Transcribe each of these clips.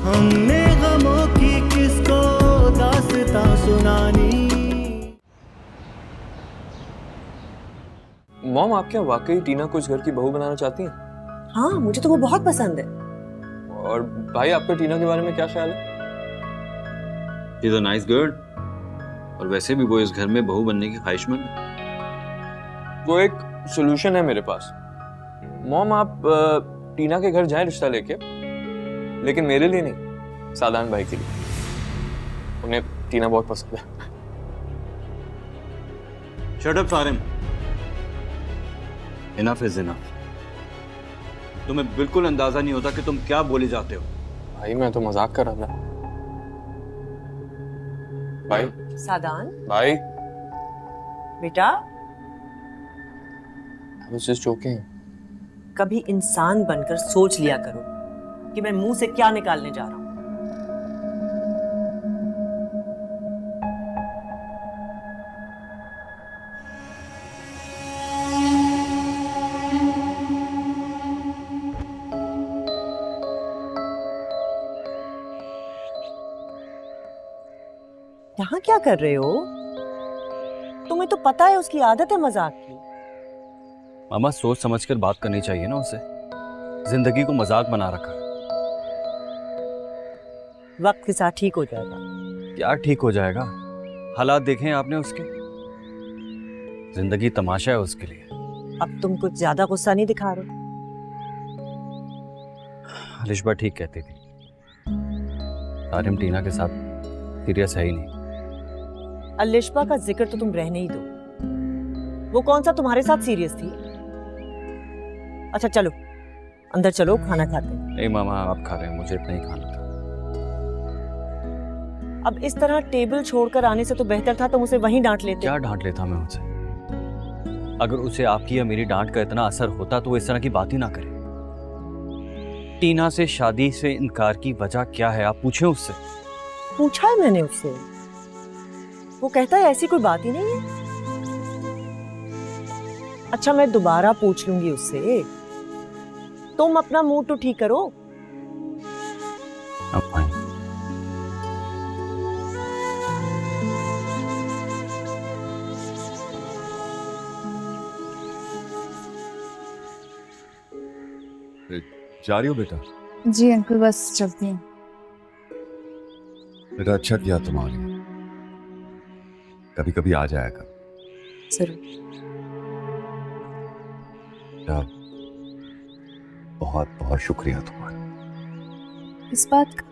हमने गमों की किसको दास्तां सुनानी। मॉम, आप क्या वाकई टीना को इस घर की बहू बनाना चाहती हैं? हाँ, मुझे तो वो बहुत पसंद है। और भाई, आपका टीना के बारे में क्या ख्याल है? She's a nice girl। और वैसे भी वो इस घर में बहू बनने की ख्वाहिशमंद है। वो एक सोल्यूशन है मेरे पास। मॉम, आप टीना के घर जाएं रिश्ता लेके, लेकिन मेरे लिए नहीं, सादान भाई के लिए। उन्हें टीना बहुत पसंद है। Shut up Sarim. Enough is enough। तुम्हें बिल्कुल अंदाजा नहीं होता कि तुम क्या बोले जाते हो। भाई, मैं तो मजाक कर रहा था। भाई। सादान भाई। बेटा, I was just joking। कभी इंसान बनकर सोच लिया करो कि मैं मुंह से क्या निकालने जा रहा हूं। यहाँ क्या कर रहे हो? तुम्हें तो पता है उसकी आदत है मजाक की। मामा, सोच समझ कर बात करनी चाहिए ना उसे। जिंदगी को मजाक बना रखा है। वक्त के साथ ठीक हो जाएगा। क्या ठीक हो जाएगा? हालात देखे आपने उसके। जिंदगी तमाशा है उसके लिए। अब तुम कुछ ज्यादा गुस्सा नहीं दिखा रहे। अलिशबा ठीक कहती थी, तारिम टीना के साथ सीरियस है ही नहीं। अलिशबा का जिक्र तो तुम रहने ही दो। वो कौन सा तुम्हारे साथ सीरियस थी? अच्छा चलो, अंदर चलो, खाना खाते हैं। नहीं मामा, आप खा रहे हैं, मुझे इतना ही खाना था। अब इस तरह टेबल छोड़कर आने से तो बेहतर था तुम उसे वहीं डांट लेते। क्या डांट लेता मैं उसे? अगर उसे आपकी या मेरी डांट का इतना असर होता तो वो इस तरह की बात ही ना करे। टीना से शादी से इनकार की वजह क्या है, आप पूछें उससे। पूछा है मैंने उससे, वो कहता है ऐसी कोई बात ही नहीं है। अच्छा, मैं दोबारा पूछ लूंगी उससे। तुम अपना मूड तो ठीक करो। अब आए। जा रही हो बेटा? जी अंकल, बस चलती हूँ। बेटा, अच्छा किया तुम आ गई। कभी कभी आ जाया कर। जरूर। बेटा, बहुत बहुत शुक्रिया तुम्हारा। इस बात का?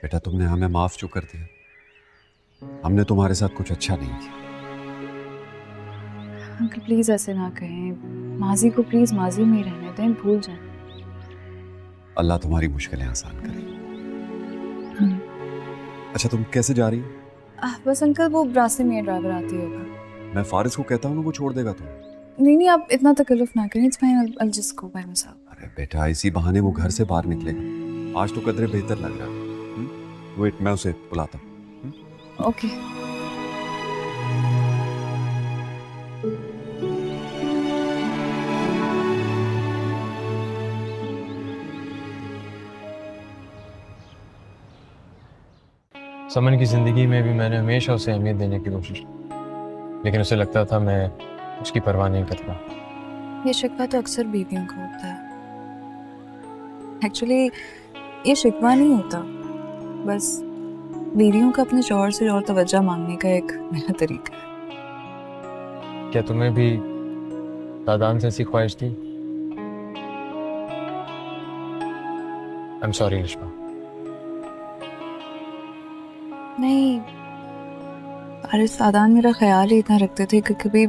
बेटा, तुमने हमें माफ जो कर दिया। हमने तुम्हारे साथ कुछ अच्छा नहीं किया। अंकल प्लीज ऐसे ना कहें। माजी को प्लीज माजी में ही रहने दें, भूल जाएं। अल्लाह तुम्हारी मुश्किलें आसान करे। अच्छा, तुम कैसे जा रही हो? बस अंकल, वो रास्ते में ड्राइवर आती होगा। मैं फारिस को कहता हूँ ना, वो छोड़ देगा तुम्हें। नहीं नहीं, आप इतना तकल्लुफ ना करें। It's fine, I'll just go by myself। अरे बेटा, इसी बहाने वो घर से बाहर निकलेगा। आज तो कदरे बेहतर लग रहा है। वेट, मैं उसे बुलाता हूँ। ओके। समन की जिंदगी में भी मैंने हमेशा उसे अहमियत देने की कोशिश की, लेकिन उसे लगता था मैं उसकी परवाह नहीं करता। ये शिकवा तो अक्सर बीवियों का होता है। एक्चुअली ये शिकवा नहीं होता, बस बीवियों का अपने शौहर से और तवज्जो मांगने का एक नया तरीका है। क्या तुम्हें भी सादान से ऐसी ख्वाहिश थी? I am sorry Alishba. नहीं, अरे सादान मेरा ख्याल ही इतना रखते थे कि कभी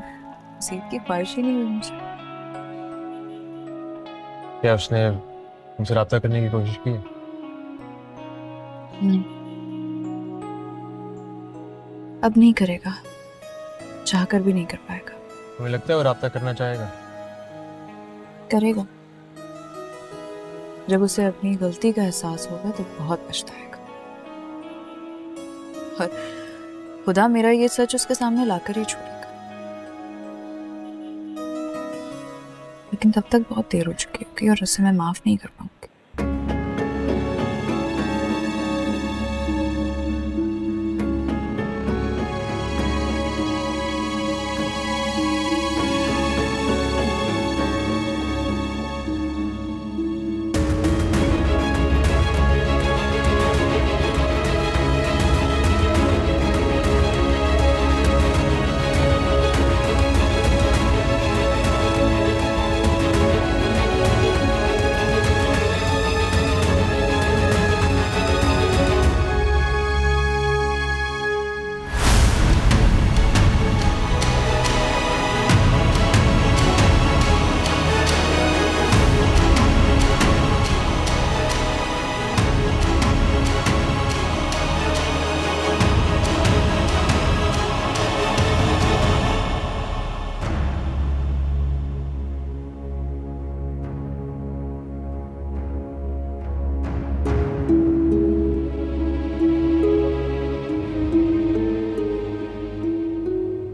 सीट की ख्वाहिश ही नहीं हुई मुझे। क्या उसने तुमसे राब्ता करने की कोशिश की है? नहीं, अब नहीं करेगा, चाहकर भी नहीं कर पाएगा। तुम्हें लगता है वो राब्ता करना चाहेगा? करेगा। जब उसे अपनी गलती का एहसास होगा तो बहुत पछताएगा। और खुदा मेरा ये सच उसके सामने लाकर ही छोड़ेगा। लेकिन तब तक बहुत देर हो चुकी होगी और उसे मैं माफ नहीं कर पाऊंगी।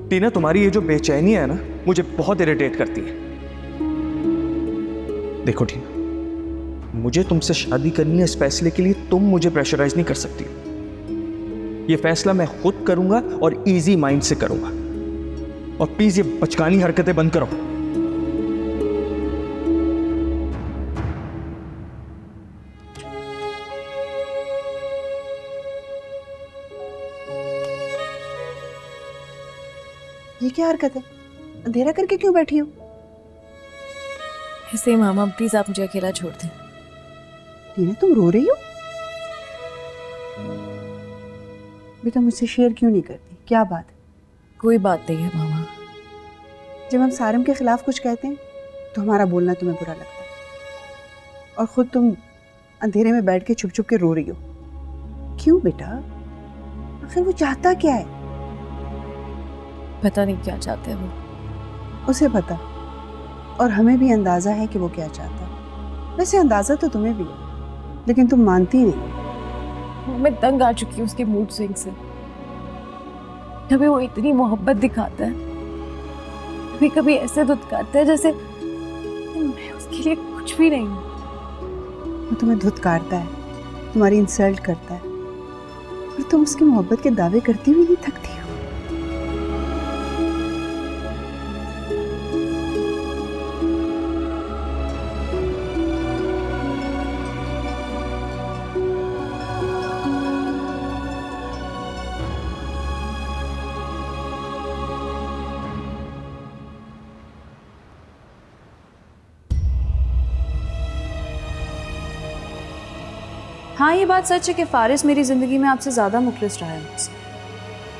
टीना, तुम्हारी ये जो बेचैनी है ना, मुझे बहुत इरिटेट करती है। देखो टीना, मुझे तुमसे शादी करनी है, इस फैसले के लिए तुम मुझे प्रेशराइज नहीं कर सकती। ये फैसला मैं खुद करूंगा और इजी माइंड से करूंगा। और प्लीज ये बचकानी हरकतें बंद करो। ये क्या हरकत है? अंधेरा करके क्यों बैठी हो? ऐसे ही मामा, प्लीज आप मुझे अकेला छोड़ दें। टीना, तुम रो रही हो? बेटा, मुझसे शेयर क्यों नहीं करती? क्या बात है? कोई बात नहीं है मामा। जब हम सारम के खिलाफ कुछ कहते हैं तो हमारा बोलना तुम्हें बुरा लगता है, और खुद तुम अंधेरे में बैठ के छुप छुप के रो रही हो। क्यों बेटा? आखिर वो चाहता क्या है? पता नहीं क्या चाहते हैं वो। उसे पता, और हमें भी अंदाजा है कि वो क्या चाहता है। वैसे अंदाजा तो तुम्हें भी है, लेकिन तुम मानती नहीं। मैं तंग आ चुकी हूँ उसके मूड स्विंग से। कभी वो इतनी मोहब्बत दिखाता है, कभी कभी ऐसे धुतकारता है जैसे मैं उसके लिए कुछ भी नहीं हूँ। वो तुम्हें धुतकारता है, तुम्हारी इंसल्ट करता है, और तुम उसकी मोहब्बत के दावे करती हुई नहीं थकती हो। हाँ, ये बात सच है कि फारिस मेरी ज़िंदगी में आपसे ज़्यादा मुखलिस रहा है मुझसे।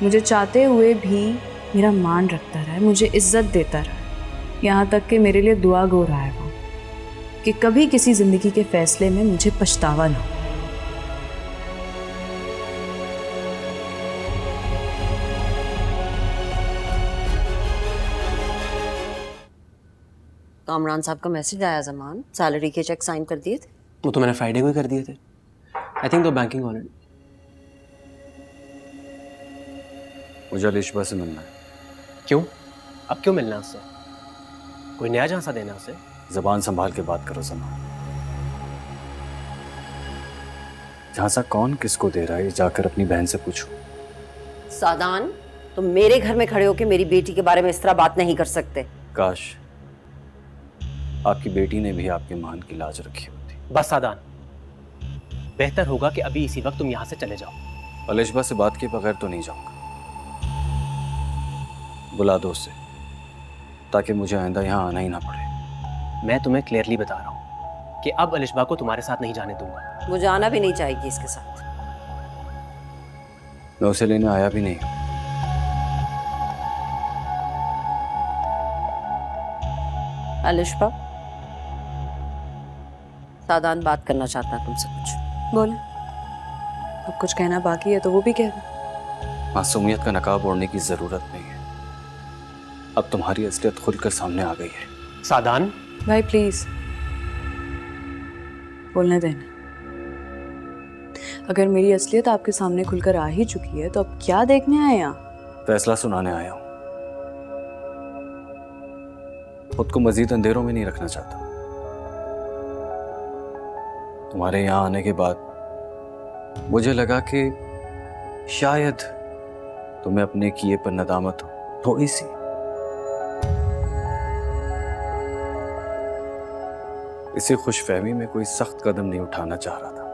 मुझे चाहते हुए भी मेरा मान रखता रहा है, मुझे इज्जत देता रहा है, यहाँ तक कि मेरे लिए दुआ गो रहा है वो, कि कभी किसी ज़िंदगी के फैसले में मुझे पछतावा ना हो। कामरान साहब का मैसेज आया जमान, सैलरी के चेक साइन कर दिए थे? वो तो मैंने फ्राइडे को ही कर दिए थे। आई थिंक तो बैंकिंग ऑलरेडी। मुझे अलिशबा से मिलना है। क्यों? अब क्यों मिलना है उससे? कोई नया झांसा देना उसे? जबान संभाल के बात करो जमान। झांसा कौन किसको दे रहा है, जाकर अपनी बहन से पूछो। सादान, तुम मेरे घर में खड़े होकर मेरी बेटी के बारे में इस तरह बात नहीं कर सकते। काश आपकी बेटी ने भी आपके मान की लाज रखी होती। बस सादान, बेहतर होगा कि अभी इसी वक्त तुम यहाँ से चले जाओ। अलिशबा से बात के बगैर तो नहीं जाऊंगा। बुला दो उसे, ताकि मुझे आइंदा यहाँ आना ही ना पड़े। मैं तुम्हें क्लियरली बता रहा हूँ कि अब अलिशबा को तुम्हारे साथ नहीं जाने दूंगा। वो जाना भी नहीं चाहेगी इसके साथ। मैं उसे लेने आया भी नहीं। अलिशबा, सादान बात करना चाहता है तुमसे कुछ। बोले, अब कुछ कहना बाकी है तो वो भी कह दो। मासूमियत का नकाब ओढ़ने की जरूरत नहीं है। अब तुम्हारी असलियत खुलकर सामने आ गई है। सादान भाई प्लीज बोलने देना। अगर मेरी असलियत आपके सामने खुलकर आ ही चुकी है तो अब क्या देखने आए यहाँ? फैसला सुनाने आया हूं। खुद को मजीद अंधेरों में नहीं रखना चाहता। तुम्हारे यहाँ आने के बाद मुझे लगा कि शायद तुम्हें अपने किए पर नदामत हो थोड़ी सी। इसी खुशफहमी में कोई सख्त कदम नहीं उठाना चाह रहा था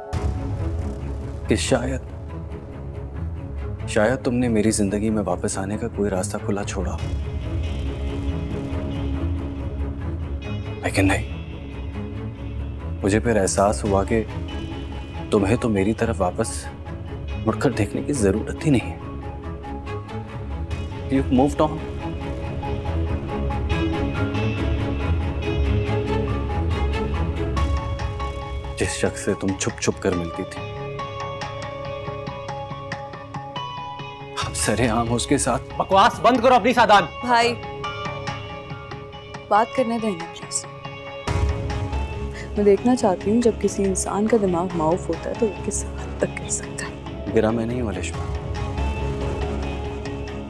कि शायद तुमने मेरी जिंदगी में वापस आने का कोई रास्ता खुला छोड़ा, लेकिन नहीं। मुझे फिर एहसास हुआ कि तुम्हें तो मेरी तरफ वापस मुड़कर देखने की जरूरत ही नहीं है। You've moved on. जिस शख्स से तुम छुप छुप कर मिलती थी, अब सरेआम उसके साथ। बकवास बंद करो अपनी सादान। भाई बात करने देना प्लीज। मैं देखना चाहती हूँ जब किसी इंसान का दिमाग माउफ होता है तो वो किस हद तक कर सकता है। गिरा मैं नहीं हूं अलिशबा।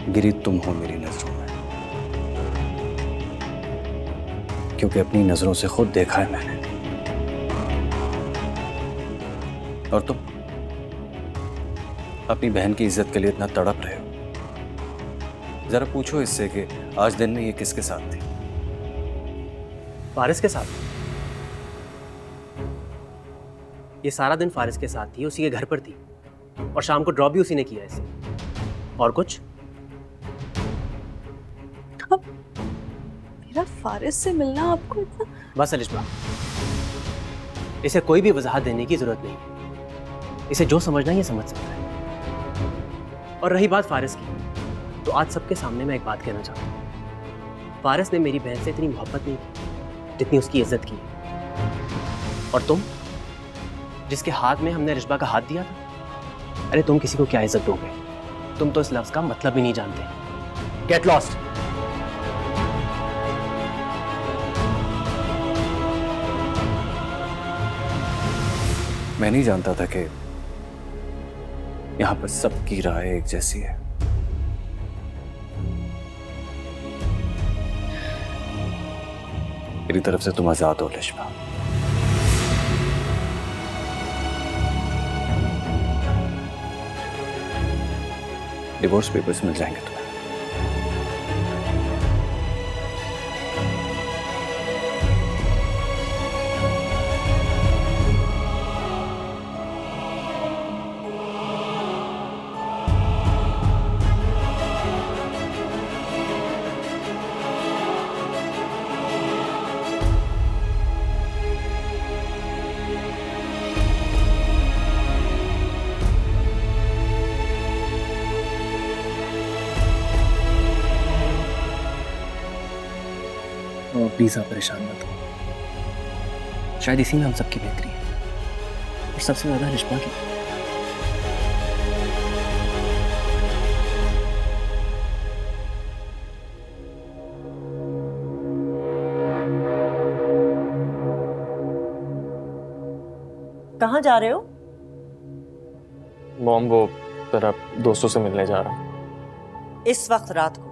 गिरी तुम हो मेरी नजरों में, क्योंकि अपनी नजरों से खुद देखा है मैंने। और तुम अपनी बहन की इज्जत के लिए इतना तड़प रहे हो। जरा पूछो इससे कि आज दिन में ये किसके साथ थी? फारिस के साथ। ये सारा दिन फारिस के साथ थी, उसी के घर पर थी, और शाम को ड्रॉप भी उसी ने किया इसे। और कुछ? मेरा फारिस से मिलना आपको इतना? बस अलिशबा, इसे कोई भी वजाहत देने की जरूरत नहीं है। इसे जो समझना है ये समझ सकता है। और रही बात फारिस की, तो आज सबके सामने मैं एक बात कहना चाहता हूँ। फारिस ने मेरी बहन से इतनी मोहब्बत नहीं की जितनी उसकी इज्जत की है। और तुम, जिसके हाथ में हमने रिश्बा का हाथ दिया था, अरे तुम किसी को क्या इज्जत दोगे? तुम तो इस लफ्ज का मतलब ही नहीं जानते। Get lost. मैं नहीं जानता था कि यहां पर सबकी राय एक जैसी है। मेरी तरफ से तुम आजाद हो लिशबा। डिवोर्स पेपर्स मिल जाएंगे तुम्हें। प्लीज आप परेशान मत हो। शायद इसी में हम सबकी बेहतरी है, और सबसे ज्यादा रिश्बा की। कहाँ जा रहे हो? मॉम, वो जरा दोस्तों से मिलने जा रहा हूँ। इस वक्त रात को?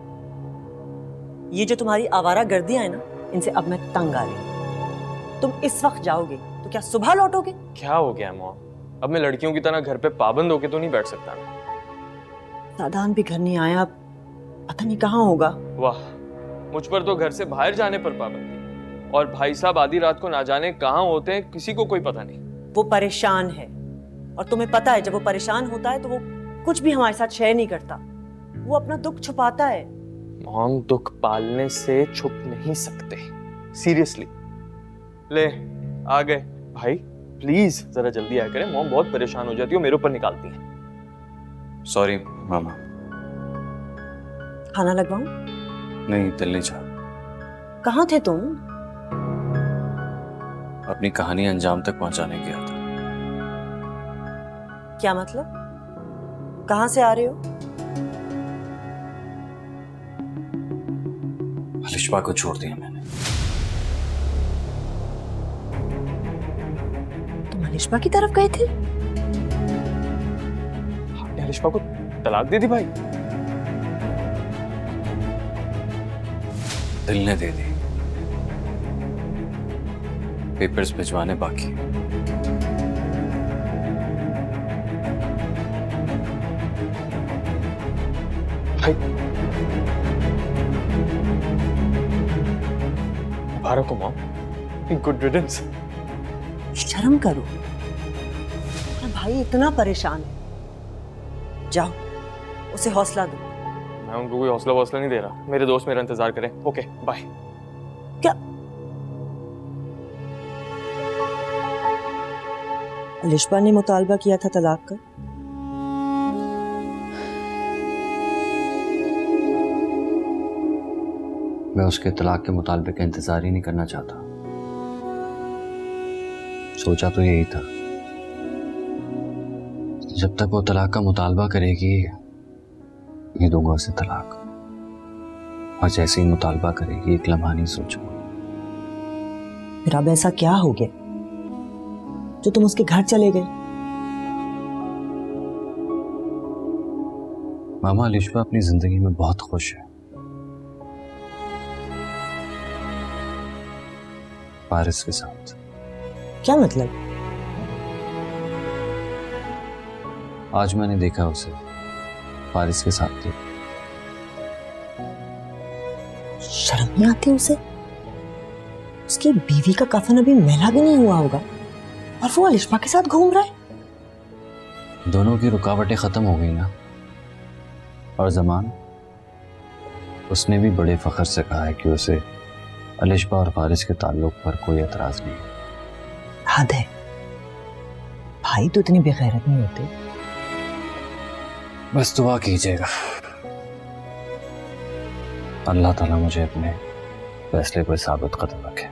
ये जो तुम्हारी आवारा गर्दियां है ना, इनसे अब मैं तंग आ रही हूँ। तुम इस वक्त जाओगे तो क्या सुबह लौटोगे? क्या हो गया मॉम? अब मैं लड़कियों की तरह घर पे पाबंद होके तो नहीं बैठ सकता ना। सादान भी घर नहीं आया, पता नहीं कहाँ होगा। वाह, मुझ पर तो घर से बाहर जाने पर पाबंदी, और भाई साहब आधी रात को ना जाने कहाँ होते हैं किसी को कोई पता नहीं। वो परेशान है, और तुम्हें पता है जब वो परेशान होता है तो वो कुछ भी हमारे साथ शेयर नहीं करता। वो अपना दुख छुपाता है। मॉम, दुख पालने से छुप नहीं सकते, सीरियसली। ले आ गए भाई, प्लीज जरा जल्दी आया करें। मॉम बहुत परेशान हो जाती है, मेरे ऊपर निकालती है। सॉरी मामा। खाना लगवाऊं? नहीं, दिल नहीं चाह। कहाँ थे तुम? अपनी कहानी अंजाम तक पहुंचाने गया था। क्या मतलब? कहाँ से आ रहे हो? लिशबा को छोड़ दिया मैंने। तुम अलिशबा की तरफ गए थे? आपने अलिशबा को तलाक दे दी भाई? दिल ने दे दी, पेपर्स भिजवाने बाकी। भाई मुबारक हो मॉम, गुड रिडन्स। शर्म करो, तुम्हारा भाई इतना परेशान है। जाओ उसे हौसला दो। मैं उनको कोई हौसला वौसला नहीं दे रहा, मेरे दोस्त मेरा इंतजार करें। Okay bye. क्या? अलिशबा ने मुतालबा किया था तलाक का। मैं उसके तलाक के मुतालबे का इंतजार ही नहीं करना चाहता। सोचा तो यही था, जब तक वो तलाक का मुतालबा करेगी ये दूंगा उसे तलाक, और जैसे ही मुतालबा करेगी एक लम्हा नहीं सोचूंगा। फिर अब ऐसा क्या हो गया जो तुम उसके घर चले गए? मामा अलिशबा अपनी जिंदगी में बहुत खुश है। फारिस के साथ। क्या मतलब? आज मैंने देखा उसे फारिस के साथ थी। शर्म नहीं आती उसे? उसकी बीवी का कफन अभी मैला भी नहीं हुआ होगा और वो अलिशबा के साथ घूम रहा है। दोनों की रुकावटें खत्म हो गई ना। और जमान, उसने भी बड़े फख्र से कहा है कि उसे अलिशबा और फारिस के ताल्लुक पर कोई एतराज नहीं है। हद है, भाई तो इतने बेगैरत नहीं होते। बस दुआ कीजिएगा अल्लाह ताला मुझे अपने फैसले पर साबित कदम रखे।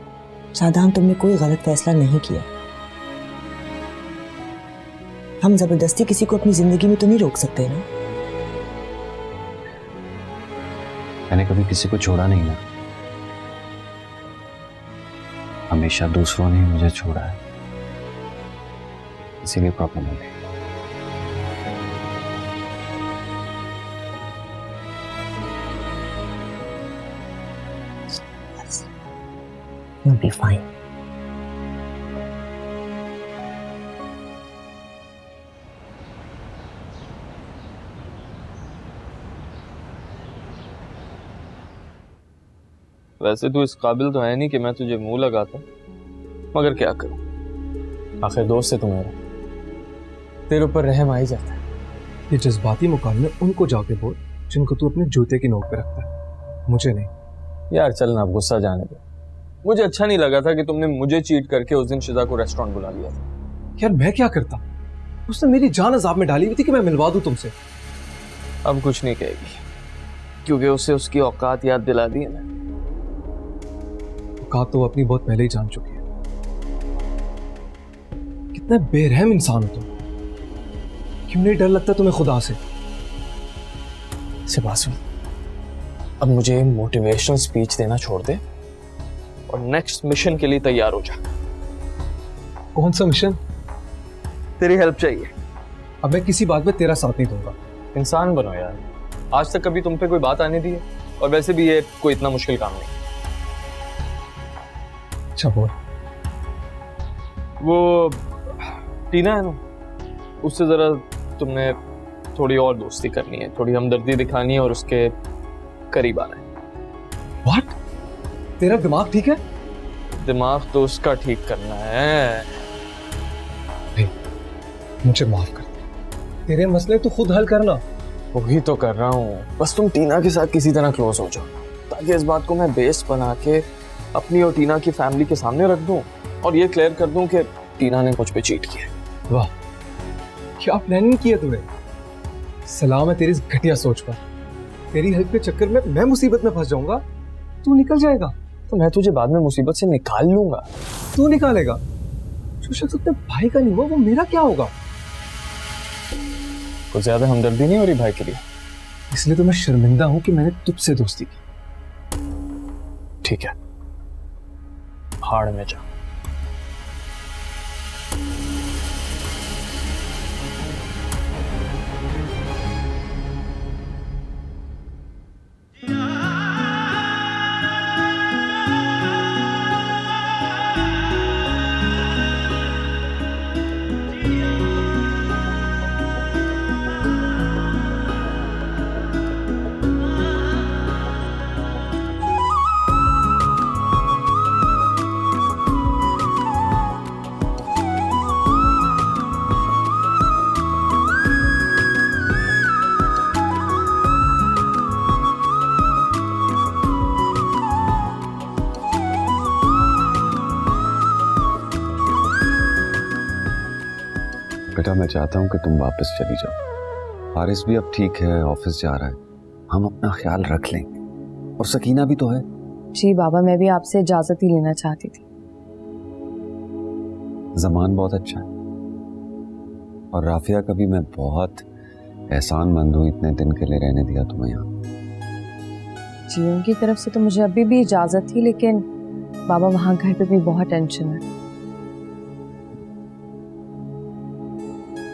सादान, तुमने कोई गलत फैसला नहीं किया। हम जबरदस्ती किसी को अपनी जिंदगी में तो नहीं रोक सकते ना। मैंने कभी किसी को छोड़ा नहीं ना, हमेशा दूसरों ने ही मुझे छोड़ा है, इसीलिए प्रॉब्लम हो गई। You'll be fine. वैसे तू इस काबिल तो है नहीं कि मैं तुझे मुंह लगाता, मगर क्या करूं, आखिर दोस्त है तू मेरा, तेरे ऊपर रहम आ ही जाता है। ये जज्बाती मुकाबले उनको जाके बोल जिनको तू अपने जूते की नोक पे रखता है, मुझे नहीं। यार चल ना, अब गुस्सा जाने दे। मुझे अच्छा नहीं लगा था कि तुमने मुझे चीट करके उस दिन शिजा को रेस्टोरेंट बुला लिया था। यार मैं क्या करता, उसने मेरी जान अजाब में डाली हुई थी कि मैं मिलवा दूं तुमसे। अब कुछ नहीं कहेगी क्योंकि उसे उसकी औकात याद दिला दी है ना। औकात तो अपनी बहुत पहले ही जान चुकी है। कितना बेरहम इंसान हो तुम। क्यों नहीं डर लगता तुम्हें खुदा से? सिबासुन, अब मुझे मोटिवेशनल स्पीच देना छोड़ दे और नेक्स्ट मिशन के लिए तैयार हो जा। कौन सा मिशन? तेरी हेल्प चाहिए। अब मैं किसी बात में तेरा साथ नहीं दूंगा। इंसान बनो यार, आज तक कभी तुम पे कोई बात आने दी है? और वैसे भी ये कोई इतना मुश्किल काम नहीं। अच्छा बोल। वो टीना है ना, उससे जरा तुमने थोड़ी और दोस्ती करनी है, थोड़ी हमदर्दी दिखानी है और उसके करीब आना है। What? तेरा दिमाग ठीक है? दिमाग तो उसका ठीक करना है। नहीं, मुझे माफ कर दे। तेरे मसले तो खुद हल करना। वही तो कर रहा हूँ, बस तुम टीना के साथ किसी तरह क्लोज हो जाओ ताकि इस बात को मैं बेस बना के अपनी और टीना की फैमिली के सामने रख दूं और ये क्लियर कर दूं कि टीना ने मुझ पे चीट किया। वाह, क्या प्लानिंग किया तूने। सलाम है तेरी इस घटिया सोच पर। तेरी हेल्प के चक्कर में मैं मुसीबत में फंस जाऊंगा, तू निकल जाएगा। तो मैं तुझे बाद में मुसीबत से निकाल लूंगा। तू निकालेगा? जो शख्स अपने भाई का नहीं हुआ वो मेरा क्या होगा? कुछ ज्यादा हमदर्दी नहीं हो रही भाई के लिए? इसलिए तो मैं शर्मिंदा हूं कि मैंने तुझसे दोस्ती की। ठीक है, भाड़ में जा। बेटा मैं चाहता हूँ कि तुम वापस चली जाओ। हारिस भी अब ठीक है, ऑफिस जा रहा है, हम अपना ख्याल रख लेंगे। और सकीना भी तो है। जी बाबा, मैं भी आपसे इजाजत ही लेना चाहती थी। जमान बहुत अच्छा है और राफिया का भी मैं बहुत एहसानमंद हूँ इतने दिन के लिए रहने दिया तुम्हें यहाँ। जी उनकी तरफ से तो मुझे अभी भी इजाजत थी, लेकिन बाबा वहाँ घर पे भी बहुत टेंशन है।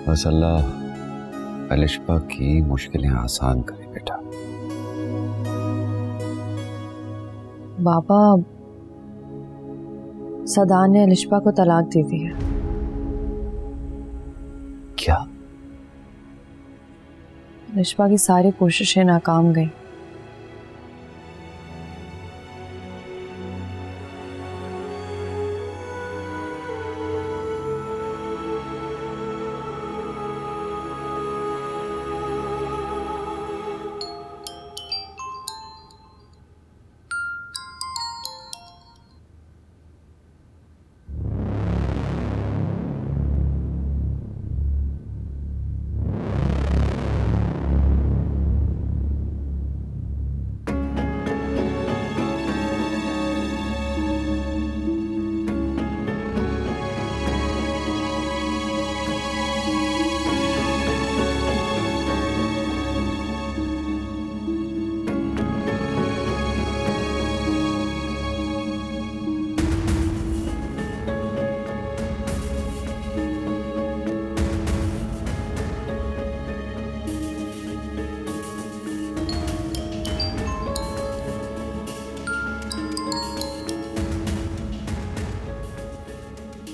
बस अल्लाह अलिशबा की मुश्किलें आसान करे बेटा। बाबा, सदान ने अलिशबा को तलाक दे दी है। क्या? अलिशबा की सारी कोशिशें नाकाम गई।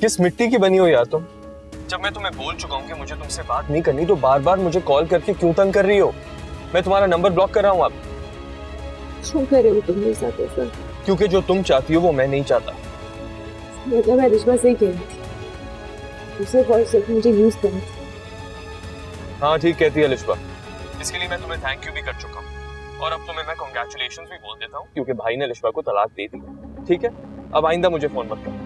किस मिट्टी की बनी हो यार तुम? जब मैं तुम्हें बोल चुका हूँ कि मुझे तुमसे बात नहीं करनी, तो बार बार मुझे कॉल करके क्यों तंग कर रही हो? मैं तुम्हारा नंबर ब्लॉक कर रहा हूँ अब। क्यों कर रहे हो तुम मेरे साथ ऐसा? क्योंकि जो तुम चाहती हो वो मैं नहीं चाहता। मतलब मैं अलिशबा से ही कह रही थी, उसे और सिर्फ मुझे यूज करना था। हाँ ठीक कहती है अलिशबा, इसके लिए मैं तुम्हें थैंक यू भी कर चुका हूँ, और अब तुम्हें मैं कांग्रेचुलेशंस भी बोल देता हूँ, क्योंकि भाई ने अलिशबा को तलाक दे दी। ठीक है, अब आइंदा मुझे फोन मत कर।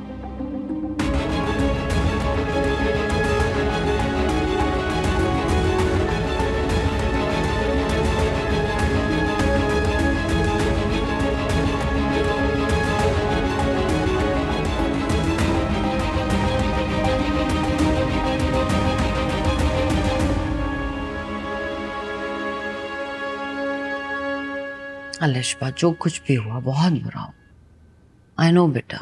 अलिशबा, जो कुछ भी हुआ बहुत बुरा हुआ, आई नो बेटा,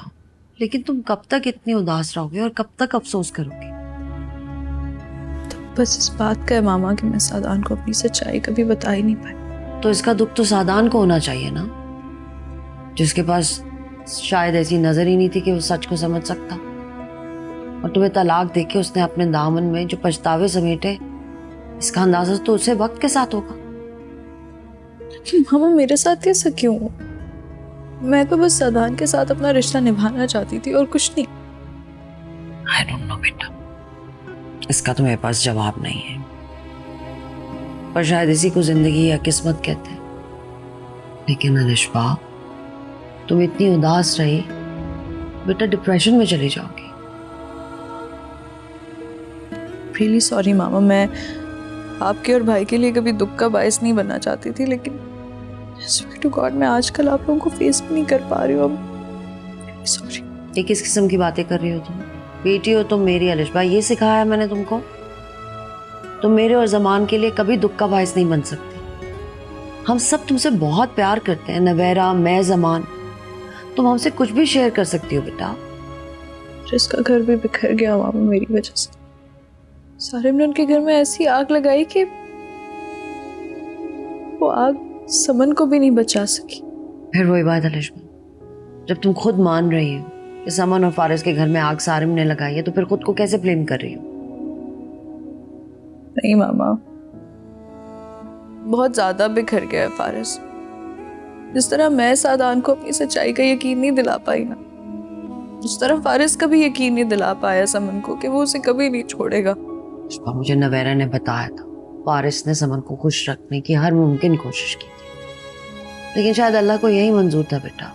लेकिन तुम कब तक इतनी उदास रहोगे और कब तक अफसोस करोगे? तो बस इस बात का है मामा कि मैं सादान को अपनी सच्चाई कभी बता ही नहीं पाई। तो इसका दुख तो सादान को होना चाहिए ना, जिसके पास शायद ऐसी नजर ही नहीं थी कि वो सच को समझ सकता। और तुम्हें तलाक देके उसने अपने दामन में जो पछतावे समेटे, इसका अंदाजा तो उसे वक्त के साथ होगा। मामा मेरे साथ ऐसा क्यों? मैं तो बस सादान के साथ अपना रिश्ता निभाना चाहती थी और कुछ नहीं। आई डोंट नो बेटा, इसका तो मेरे पास जवाब नहीं है, पर शायद इसी को जिंदगी या किस्मत कहते हैं। लेकिन अलिशबा, तुम इतनी उदास रही, बेटा डिप्रेशन में चली जाओगी। रियली सॉरी मामा, मैं आपके और भाई के लिए कभी दुख का बायस नहीं बनना चाहती थी, लेकिन स्वेयर टू गॉड मैं आजकल आप लोगों को फेस भी नहीं कर पा रही हूँ। अब सॉरी। ये किस किस्म की बातें कर रही हो तुम? बेटी हो तुम मेरी अलिशबा, ये सिखाया है मैंने तुमको? तुम मेरे और जमान के लिए कभी दुख का बायस नहीं बन सकती। हम सब तुमसे बहुत प्यार करते हैं, नवेरा, मैं, जमान। तुम हमसे कुछ भी शेयर कर सकती हो बेटा। जिसका घर भी बिखर गया मामा मेरी वजह से। सारिम ने उनके घर में ऐसी आग लगाई कि वो आग समन को भी नहीं बचा सकी। फिर वही बात अलिशबा, जब तुम खुद मान रही हो कि समन और फारिस के घर में आग सारिम ने लगाई है, तो फिर खुद को कैसे ब्लेम कर रही हो? नहीं मामा, बहुत ज्यादा बिखर गया है फारिस। जिस तरह मैं सादान को अपनी सच्चाई का यकीन नहीं दिला पाई ना, उस तरह फारिस का भी यकीन नहीं दिला पाया समन को कि वो उसे कभी नहीं छोड़ेगा। मुझे नवेरा ने बताया था, फारिस ने समन को खुश रखने की हर मुमकिन कोशिश की थी, लेकिन शायद अल्लाह को यही मंजूर था बेटा,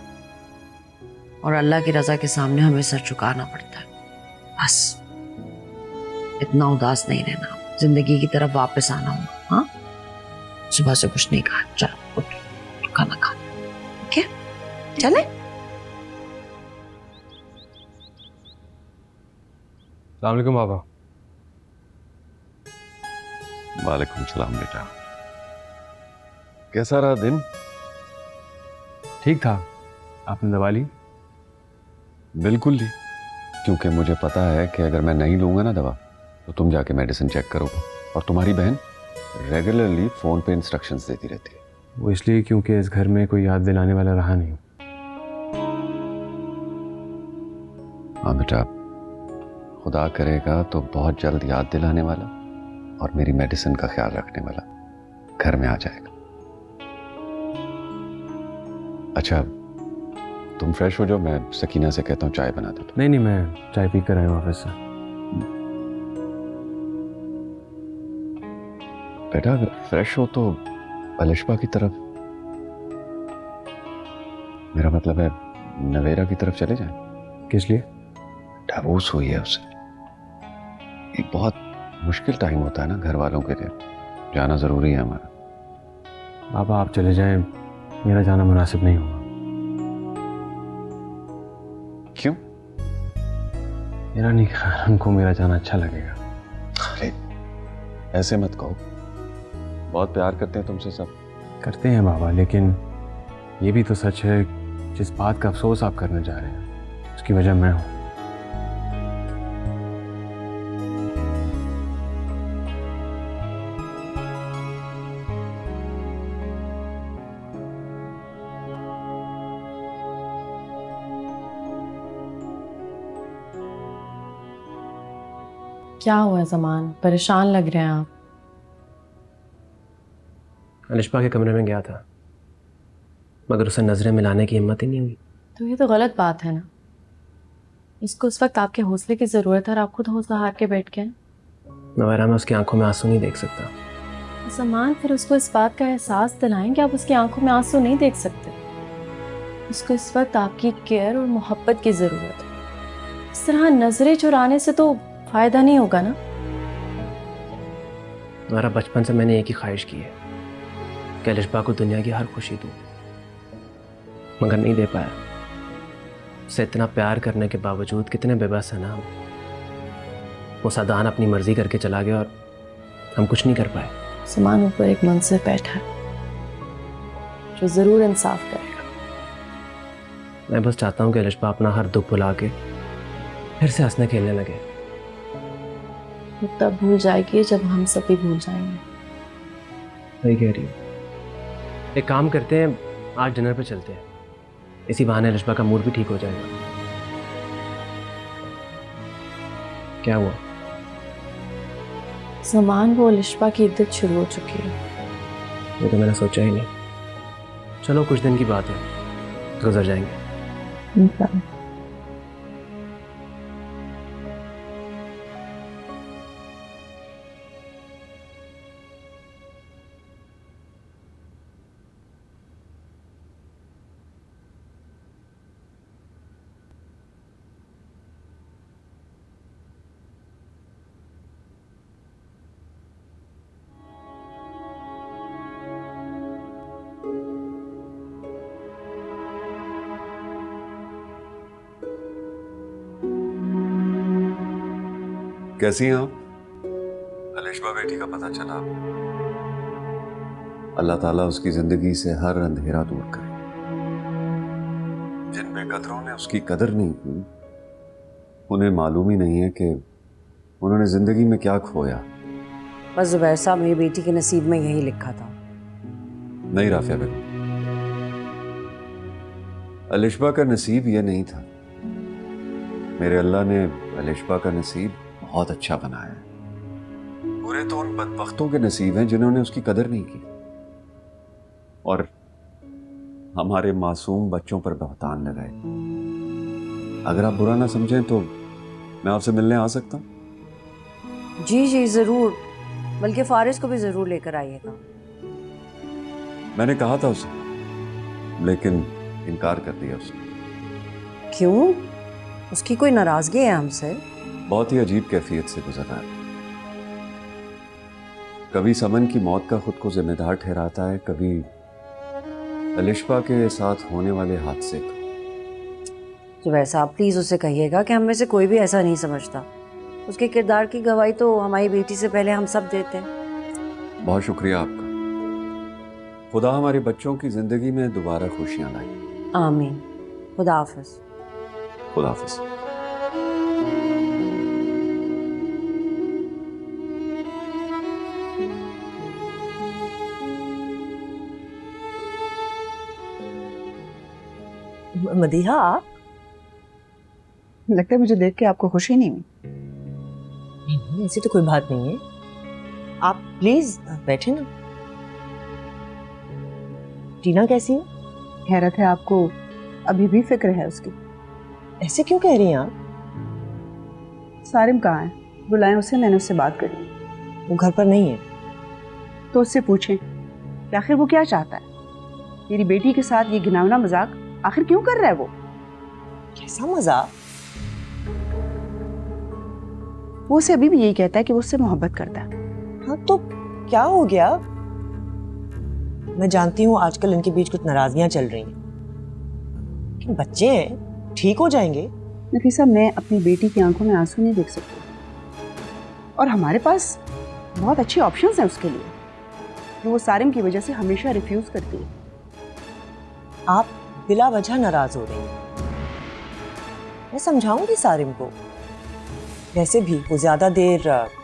और अल्लाह की रजा के सामने हमें सर झुकाना पड़ता है। बस इतना उदास नहीं रहना, जिंदगी की तरफ वापस आना होगा। हाँ, सुबह से कुछ नहीं कहा, चलो उठ खाना खा। ठीक है, चले? अस्सलाम वालेकुम बाबा। वालेकुम सलाम बेटा। कैसा रहा दिन? ठीक था। आपने दवा ली? बिल्कुल ली, क्योंकि मुझे पता है कि अगर मैं नहीं लूंगा ना दवा, तो तुम जाके मेडिसिन चेक करोगे, और तुम्हारी बहन रेगुलरली फोन पे इंस्ट्रक्शंस देती रहती है। वो इसलिए क्योंकि इस घर में कोई याद दिलाने वाला रहा नहीं। हाँ बेटा, खुदा करेगा तो बहुत जल्द याद दिलाने वाला और मेरी मेडिसिन का ख्याल रखने वाला घर में आ जाएगा। अच्छा, तुम फ्रेश हो जाओ, मैं सकीना से कहता हूँ चाय बना दो। नहीं, मैं चाय पी कर आया हूँ ऑफिस से। बेटा अगर फ्रेश हो तो अलिशबा की तरफ, मेरा मतलब है नवेरा की तरफ चले जाएं। किस लिए? डिवोर्स हुई है उसे। ये बहुत मुश्किल टाइम होता है ना घर वालों के लिए, जाना जरूरी है हमारा। बाबा आप चले जाएं, मेरा जाना मुनासिब नहीं होगा। क्यों? मेरा नहीं ख्याल उनको मेरा जाना अच्छा लगेगा। अरे ऐसे मत कहो, बहुत प्यार करते हैं तुमसे सब। करते हैं बाबा, लेकिन ये भी तो सच है जिस बात का अफसोस आप करने जा रहे हैं उसकी वजह मैं हूं। क्या हुआ ज़मान, परेशान लग रहे हैं आप? अलिशबा के कमरे में गया था, मगर उसे नजरें मिलाने की हिम्मत ही नहीं हुई। तो ये तो गलत बात है ना। इसको उस वक्त आपके हौसले की ज़रूरत है और आप खुद हौसला हार के बैठ गए। नवारा, मैं उसकी आंखों में आंसू नहीं देख सकता। ज़मान, फिर उसको इस बात का एहसास दिलाएं कि आप उसकी आंखों में आंसू नहीं देख सकते। उसको इस वक्त आपकी केयर और मोहब्बत की ज़रूरत है। इस तरह नजरें चुराने से तो फायदा नहीं होगा ना। नवारा, बचपन से मैंने एक ही ख्वाहिश की है कि अलिशबा को दुनिया की हर खुशी दूं, मगर नहीं दे पाया। उससे इतना प्यार करने के बावजूद कितने बेबस है ना हम। वो सदान अपनी मर्जी करके चला गया और हम कुछ नहीं कर पाए। ज़मान, ऊपर एक मुंसिफ बैठा है जो ज़रूर इंसाफ करेगा। मैं बस चाहता हूँ कि अलिशबा अपना हर दुख भुला के फिर से हंसने खेलने लगे। वो तब भूल जाएगी जब हम सभी भूल जाएंगे। सही कह रही हो। एक काम करते हैं, आज डिनर पे चलते हैं, इसी बहाने अलिशबा का मूड भी ठीक हो जाएगा। क्या हुआ? ज़मान, वो अलिशबा की इद्दत शुरू हो चुकी है। ये तो मैंने सोचा ही नहीं। चलो कुछ दिन की बात है, गुजर जाएंगे। कैसी हैं आप? अलिशबा बेटी का पता चला? अल्लाह ताला उसकी जिंदगी से हर अंधेरा दूर करे। जिन बेकदरों ने उसकी कदर नहीं की, उन्हें मालूम ही नहीं है कि उन्होंने जिंदगी में क्या खोया। बस जुबैर साहब, मेरी बेटी के नसीब में यही लिखा था। नहीं राफिया बेगम, अलिशबा का नसीब यह नहीं था। मेरे अल्लाह ने अलिशबा का नसीब बहुत अच्छा बनाया है। बुरे तो उन बदबख्तों के नसीब हैं जिन्होंने उसकी कदर नहीं की और हमारे मासूम बच्चों पर बहतान लगाए। अगर आप बुरा ना समझें तो मैं आपसे मिलने आ सकता हूँ? जी जी ज़रूर, बल्कि फारिस को भी ज़रूर लेकर आइएगा। मैंने कहा था उसे, लेकिन इनकार कर दिया उसने। क्यों? उसकी कोई नाराज़गी है हमसे? बहुत ही अजीब कैफियत से गुजर रहा है। कभी समन की मौत का खुद को जिम्मेदार ठहराता है, कभी अलिशबा के साथ होने वाले हादसे का। जुबैर साहब, प्लीज़ उसे कहिएगा कि हम में से कोई भी ऐसा नहीं समझता। उसके किरदार की गवाही तो हमारी बेटी से पहले हम सब देते हैं। बहुत शुक्रिया आपका। खुदा हमारे बच्चों की जिंदगी में दोबारा खुशियां लाए। आमीन। खुदा हाफिज। खुदा हाफिज। मदीहा आप? लगता है मुझे देख के आपको खुशी नहीं हुई। नहीं, ऐसी तो कोई बात नहीं है। आप प्लीज बैठे ना। टीना कैसी है? हैरत है आपको अभी भी फिक्र है उसकी। ऐसे क्यों कह रही हैं आप? सारिम कहाँ है? बुलाएं उसे, मैंने उससे बात करनी। वो घर पर नहीं है। तो उससे पूछें कि आखिर वो क्या चाहता है। मेरी बेटी के साथ ये घिनौना मजाक आखिर क्यों कर रहा है वो? कैसा मजाक? वो उसे अभी भी यही कहता है कि वो उससे मोहब्बत करता है। हाँ तो क्या हो गया? मैं जानती हूँ आजकल इनके बीच कुछ नाराजगियां चल रही हैं, लेकिन बच्चे हैं, ठीक हो जाएंगे। नफीसा, मैं अपनी बेटी की आंखों में आंसू नहीं देख सकती, और हमारे पास बहुत अच्छे ऑप्शंस हैं उसके लिए, जो वो सारिम की वजह से हमेशा रिफ्यूज करती है। आप बिला वजह नाराज हो रही हैं। मैं समझाऊंगी सारिम को। वैसे भी वो ज्यादा देर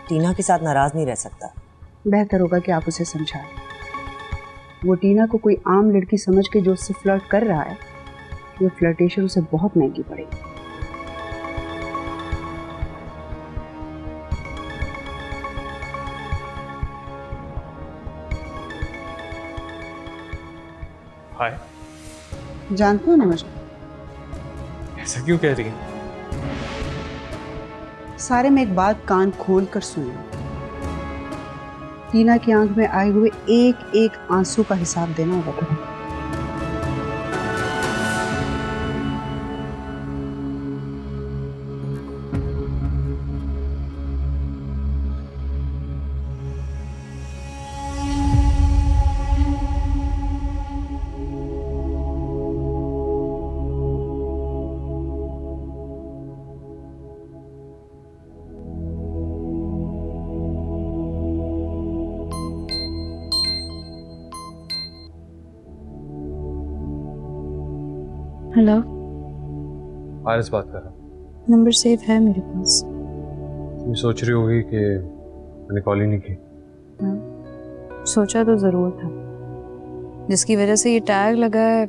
टीना के साथ नाराज नहीं रह सकता। बेहतर होगा कि आप उसे समझाएं। वो टीना को कोई आम लड़की समझ के जो उससे फ्लर्ट कर रहा है, ये फ्लर्टेशन उसे बहुत महंगी पड़ेगी। हाय। जानते हो ना मुझे? ऐसा क्यों कह रही है? सारे में एक बात कान खोल कर सुनिए। टीना की आंख में आए हुए एक एक आंसू का हिसाब देना होगा तुम्हें। हेलो, फारिस बात कर रहा हूँ। नंबर सेव है मेरे पास। तुम सोच रही होगी कि मैंने कॉल ही नहीं की। सोचा तो जरूर था। जिसकी वजह से ये टैग लगा है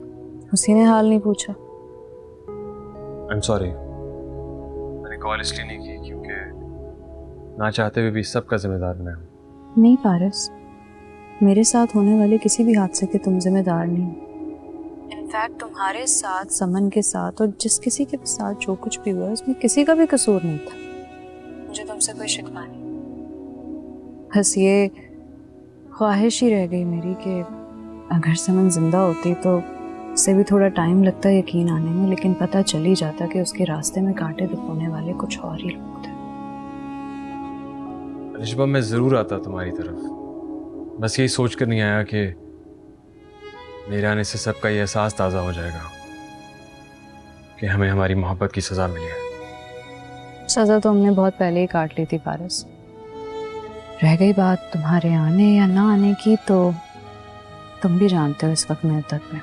उसी ने हाल नहीं पूछा। आई एम सॉरी, मैंने कॉल इसलिए नहीं की क्योंकि ना चाहते हुए भी इस सब का जिम्मेदार मैं हूँ। नहीं फारिस, मेरे साथ होने वाले किसी भी हादसे के तुम जिम्मेदार नहीं। इनफैक्ट तुम्हारे साथ, समन के साथ और जिस किसी के साथ जो कुछ भी हुआ उसमें किसी का भी कसूर नहीं था। मुझे तुमसे कोई शिकवा नहीं, बस ये ख्वाहिश ही रह गई मेरी कि अगर समन जिंदा होती तो उससे भी थोड़ा टाइम लगता यकीन आने में, लेकिन पता चल ही जाता कि उसके रास्ते में कांटे दफोने वाले कुछ और ही लोग थे। अलिशबा, मैं जरूर आता तुम्हारी तरफ, बस यही सोच कर नहीं आया कि मेरे आने से सबका ये एहसास ताज़ा हो जाएगा कि हमें हमारी मोहब्बत की सज़ा मिली है। सज़ा तो हमने बहुत पहले ही काट ली थी फारिस। रह गई बात तुम्हारे आने या ना आने की, तो तुम भी जानते हो इस वक्त मेरे तक में